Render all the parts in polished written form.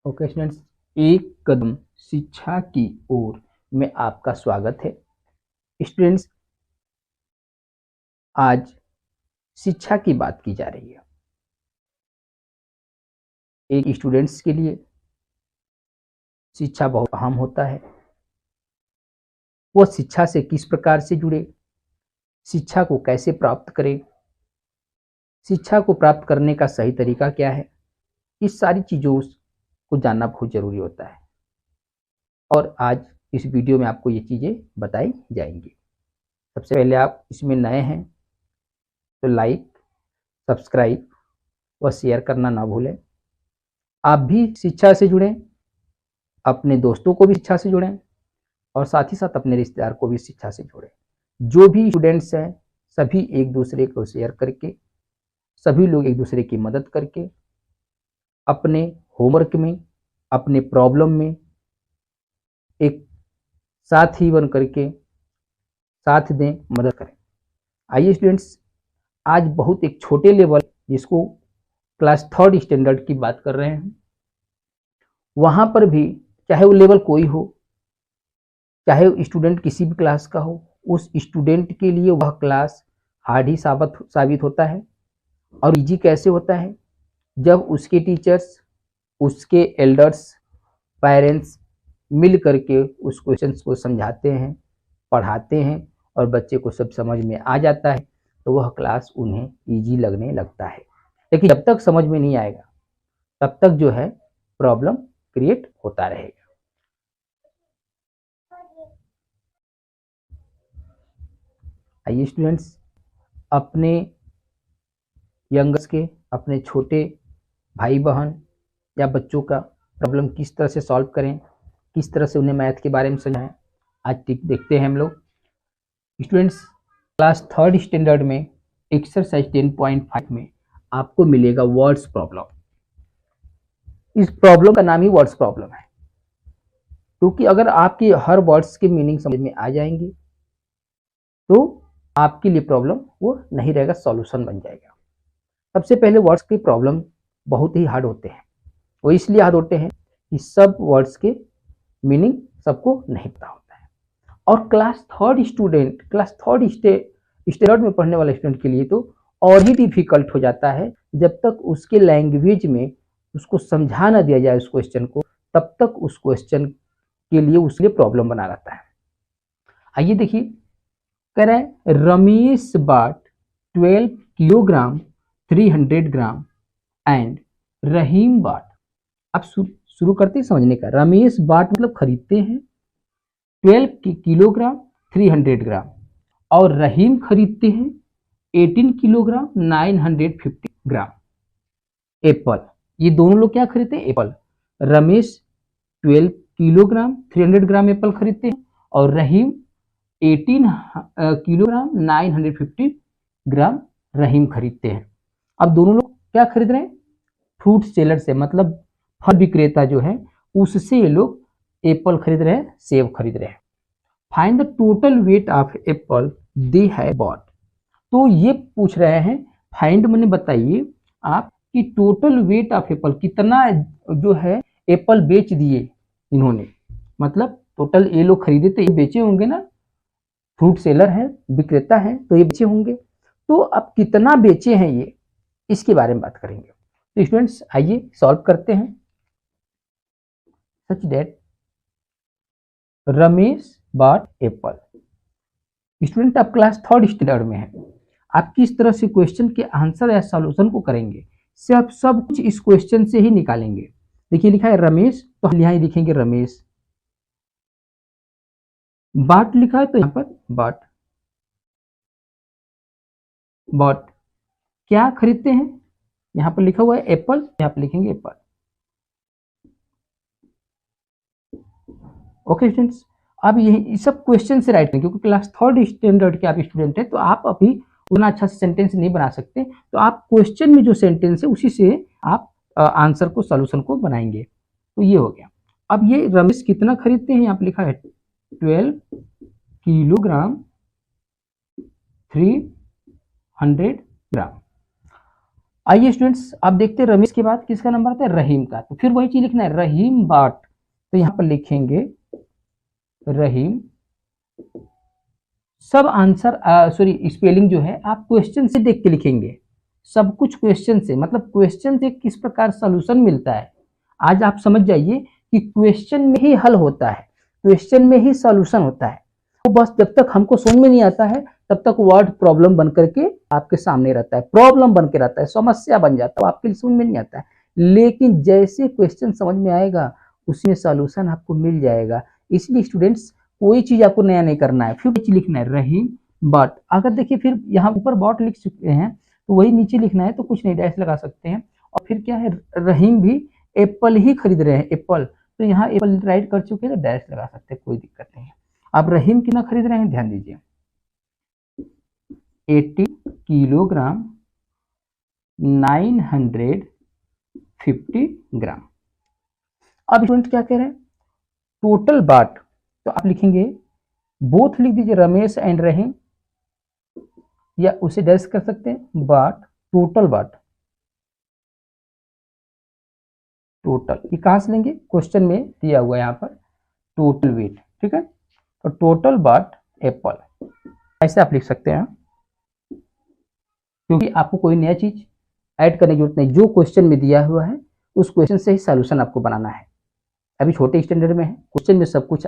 Okay students, एक कदम शिक्षा की ओर में आपका स्वागत है। स्टूडेंट्स, आज शिक्षा की बात की जा रही है। एक स्टूडेंट्स के लिए शिक्षा बहुत अहम होता है। वो शिक्षा से किस प्रकार से जुड़े, शिक्षा को कैसे प्राप्त करें, शिक्षा को प्राप्त करने का सही तरीका क्या है, इस सारी चीज़ों को जानना बहुत ज़रूरी होता है। और आज इस वीडियो में आपको ये चीज़ें बताई जाएंगी। सबसे पहले, आप इसमें नए हैं तो लाइक, सब्सक्राइब व शेयर करना ना भूलें। आप भी शिक्षा से जुड़ें, अपने दोस्तों को भी शिक्षा से जुड़ें और साथ ही साथ अपने रिश्तेदार को भी शिक्षा से जोड़ें। जो भी स्टूडेंट्स हैं सभी एक दूसरे को शेयर करके, सभी लोग एक दूसरे की मदद करके अपने होमवर्क में, अपने प्रॉब्लम में एक साथी बन करके साथ दें, मदद करें। आइए स्टूडेंट्स, आज बहुत एक छोटे लेवल, जिसको क्लास 3rd स्टैंडर्ड की बात कर रहे हैं, वहां पर भी चाहे वो लेवल कोई हो, चाहे स्टूडेंट किसी भी क्लास का हो, उस स्टूडेंट के लिए वह क्लास हार्ड ही साबित होता है। और इजी कैसे होता है? जब उसके टीचर्स, उसके एल्डर्स, पेरेंट्स मिल करके उस क्वेश्चन को समझाते हैं, पढ़ाते हैं और बच्चे को सब समझ में आ जाता है, तो वह क्लास उन्हें इजी लगने लगता है। लेकिन जब तक समझ में नहीं आएगा तब तक जो है प्रॉब्लम क्रिएट होता रहेगा। आइए स्टूडेंट्स, अपने यंगर्स के, अपने छोटे भाई बहन या बच्चों का प्रॉब्लम किस तरह से सॉल्व करें, किस तरह से उन्हें मैथ के बारे में समझाएं, आज देखते हैं हम लोग। स्टूडेंट्स, क्लास 3rd स्टैंडर्ड में एक्सरसाइज 10.5 में आपको मिलेगा वर्ड्स प्रॉब्लम। इस प्रॉब्लम का नाम ही वर्ड्स प्रॉब्लम है, क्योंकि अगर आपके हर वर्ड्स के मीनिंग समझ में आ जाएंगे तो आपके लिए प्रॉब्लम वो नहीं रहेगा, सॉल्यूशन बन जाएगा। सबसे पहले, वर्ड्स के प्रॉब्लम बहुत ही हार्ड होते हैं। वो इसलिए हार्ड होते हैं कि सब वर्ड्स के मीनिंग सबको नहीं पता होता है। और क्लास 3rd स्टैंडर्ड में पढ़ने वाले स्टूडेंट के लिए तो और ही डिफिकल्ट हो जाता है। जब तक उसके लैंग्वेज में उसको समझा ना दिया जाए उस क्वेश्चन को, तब तक उस क्वेश्चन के लिए उसके लिए प्रॉब्लम बना रहता है। आइए देखिए, कह रहा है रमेश बाट 12 किलोग्राम 300 ग्राम एंड रहीम बाट। अब शुरू करते हैं समझने का। रमेश बाट मतलब खरीदते हैं 12 किलोग्राम 300 ग्राम और रहीम खरीदते हैं 18 किलोग्राम 950 ग्राम एप्पल। ये दोनों लोग क्या खरीदते हैं? एप्पल। रमेश 12 किलोग्राम 300 ग्राम एप्पल खरीदते हैं और रहीम 18 किलोग्राम 950 ग्राम रहीम खरीदते हैं। अब दोनों लोग क्या खरीद रहे हैं? फ्रूट सेलर से, मतलब फल विक्रेता जो है उससे ये लोग एप्पल खरीद रहे हैं, सेब खरीद रहे हैं। Find the total weight of apple they have bought. तो ये पूछ रहे हैं, फाइंड मैंने बताइए आप कि टोटल वेट ऑफ एप्पल, कितना जो है एप्पल बेच दिए इन्होंने, मतलब टोटल ये लोग खरीदे तो ये बेचे होंगे ना, फ्रूट सेलर है, विक्रेता है, तो ये बेचे होंगे। तो अब कितना बेचे हैं ये, इसके बारे में बात करेंगे। तो स्टूडेंट्स, आइए सॉल्व करते हैं। Such that Ramesh bought apple. Student, आप क्लास 3rd स्टैंडर्ड में है, आप किस तरह से क्वेश्चन के आंसर या सॉल्यूशन को करेंगे, से आप सब कुछ इस क्वेश्चन से ही निकालेंगे। देखिए लिखा है रमेश, तो हम यहां लिखेंगे रमेश। बाट लिखा है तो यहां पर बाट। बॉट क्या खरीदते हैं, यहां पर लिखा हुआ है एप्पल, यहां पर लिखेंगे एप्पल। ओके स्टूडेंट्स, अब ये सब क्वेश्चन से राइट है, क्योंकि क्लास 3rd स्टैंडर्ड के आप स्टूडेंट हैं, तो आप अभी उतना अच्छा सेंटेंस नहीं बना सकते, तो आप क्वेश्चन में जो सेंटेंस है उसी से आप आंसर को, सॉल्यूशन को बनाएंगे। तो ये हो गया। अब ये रमेश कितना खरीदते हैं, यहाँ पे लिखा है 12 किलोग्राम 300 ग्राम। आइए स्टूडेंट्स, आप देखते हैं रमेश के बाद किसका नंबर आता है, रहीम का। तो फिर वही चीज लिखना है, रहीम बाट, तो यहाँ पर लिखेंगे रहीम। सब आंसर सॉरी स्पेलिंग जो है आप क्वेश्चन से देख के लिखेंगे, सब कुछ क्वेश्चन से, मतलब क्वेश्चन से किस प्रकार सॉल्यूशन मिलता है। आज आप समझ जाइए कि क्वेश्चन में ही हल होता है, क्वेश्चन में ही सॉल्यूशन होता है। तो बस जब तक हमको समझ में नहीं आता है तब तक वर्ड प्रॉब्लम बन करके आपके सामने रहता है, प्रॉब्लम बन के रहता है, समस्या बन जाता है, आपके लिए समझ में नहीं आता है। लेकिन जैसे क्वेश्चन समझ में आएगा उसमें सॉल्यूशन आपको मिल जाएगा। इसलिए स्टूडेंट्स कोई चीज आपको नया नहीं करना है, फिर लिखना है रहीम बट। अगर देखिए फिर यहाँ ऊपर बॉट लिख चुके हैं तो वही नीचे लिखना है, तो कुछ नहीं, डैश लगा सकते हैं। और फिर क्या है, रहीम भी एप्पल ही खरीद रहे हैं, एप्पल, तो यहाँ एप्पल राइट कर चुके हैं तो डैश लगा सकते हैं, कोई दिक्कत नहीं है। आप रहीम कितना खरीद रहे हैं, ध्यान दीजिए 80 किलोग्राम 950 ग्राम। अब स्टूडेंट क्या कह रहे हैं, टोटल बाट, तो आप लिखेंगे बोथ लिख दीजिए रमेश एंड रहीम, या उसे डैश कर सकते हैं बाट, टोटल बाट, टोटल ये कहां से लेंगे, क्वेश्चन में दिया हुआ है यहाँ पर टोटल वेट, ठीक है। तो टोटल बाट एप्पल, ऐसे आप लिख सकते हैं, क्योंकि आपको कोई नया चीज ऐड करने की जरूरत नहीं, जो क्वेश्चन में दिया हुआ है उस क्वेश्चन से ही सॉल्यूशन आपको बनाना है। अभी छोटे स्टैंडर्ड में है, क्वेश्चन में सब कुछ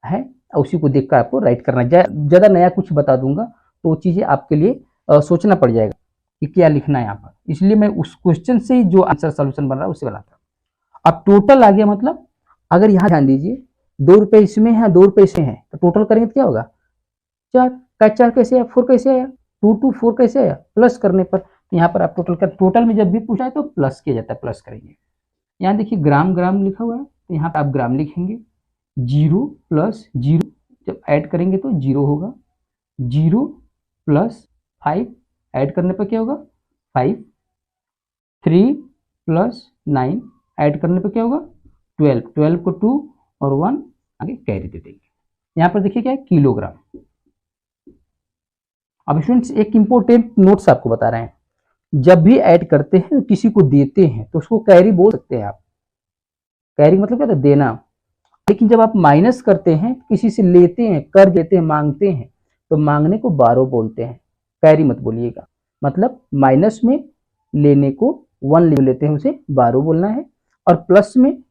है, उसी को देखकर आपको राइट करना है। ज्यादा नया कुछ बता दूंगा तो वो चीजें आपके लिए सोचना पड़ जाएगा कि क्या लिखना है यहाँ पर, इसलिए मैं उस क्वेश्चन से ही जो आंसर सॉल्यूशन बन रहा है उसे बनाता हूँ। अब टोटल आ गया, मतलब अगर यहाँ ध्यान दीजिए 2 रुपए इसमें है 2 रुपए इसमें है, तो टोटल करेंगे तो क्या होगा, 4 का 4 कैसे आया, 4 कैसे आया, 2 2 4 कैसे आया, प्लस करने पर। तो यहाँ पर आप टोटल कर, टोटल में जब भी पूछा है तो प्लस किया जाता है, प्लस करेंगे। यहाँ देखिए ग्राम ग्राम लिखा हुआ है, तो यहाँ पर आप ग्राम लिखेंगे, 0 प्लस 0 जब ऐड करेंगे तो 0 होगा, 0 प्लस 5 ऐड करने पर क्या होगा 5, 3 प्लस 9 ऐड करने पर क्या होगा 12, 12 को 2 और 1 आगे कैरी दे देंगे। यहाँ पर देखिए क्या है, किलोग्राम। अब स्टूडेंट्स एक इंपॉर्टेंट नोट्स आपको बता रहे हैं, जब भी ऐड करते हैं किसी को देते हैं तो उसको कैरी बोल सकते हैं आप, कैरी मतलब क्या था, देना। लेकिन जब आप माइनस करते हैं, किसी से लेते हैं, कर देते हैं, मांगते हैं, तो मांगने को बारो बोलते हैं, कैरी मत बोलिएगा। मतलब माइनस में लेने को 1 लेते हैं उसे बारो बोलना है, और प्लस में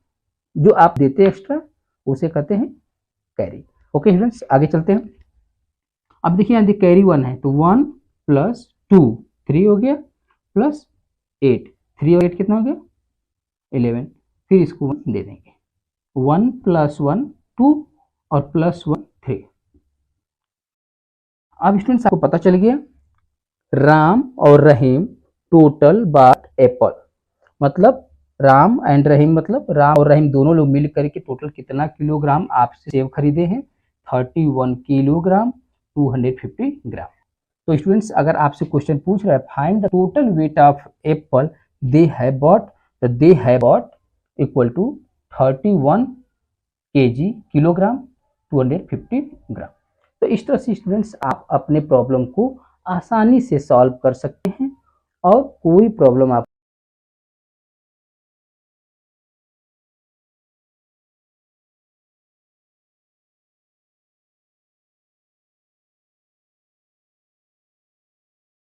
जो आप देते हैं एक्स्ट्रा उसे कहते हैं कैरी। ओके स्टूडेंट्स, आगे चलते हैं। अब देखिए यहाँ कैरी 1 है, तो 1 प्लस 2 3 हो गया, प्लस 8, 3 और 8 कितना हो गया 11, फिर इसको 1 दे देंगे, 1 प्लस 1 2 और प्लस 1 3। अब स्टूडेंट्स आपको पता चल गया राम और रहीम टोटल बाट एप्पल, मतलब राम एंड रहीम, मतलब राम और रहीम दोनों लोग मिल करके टोटल कितना किलोग्राम आपसे सेब खरीदे हैं, 31 किलोग्राम 250 ग्राम। तो स्टूडेंट्स अगर आपसे क्वेश्चन पूछ रहा है find the total weight of apple they have bought, तो they have bought equal to 31 kg kilogram 250 gram. तो इस तरह से स्टूडेंट्स आप अपने प्रॉब्लम को आसानी से सॉल्व कर सकते हैं और कोई प्रॉब्लम आप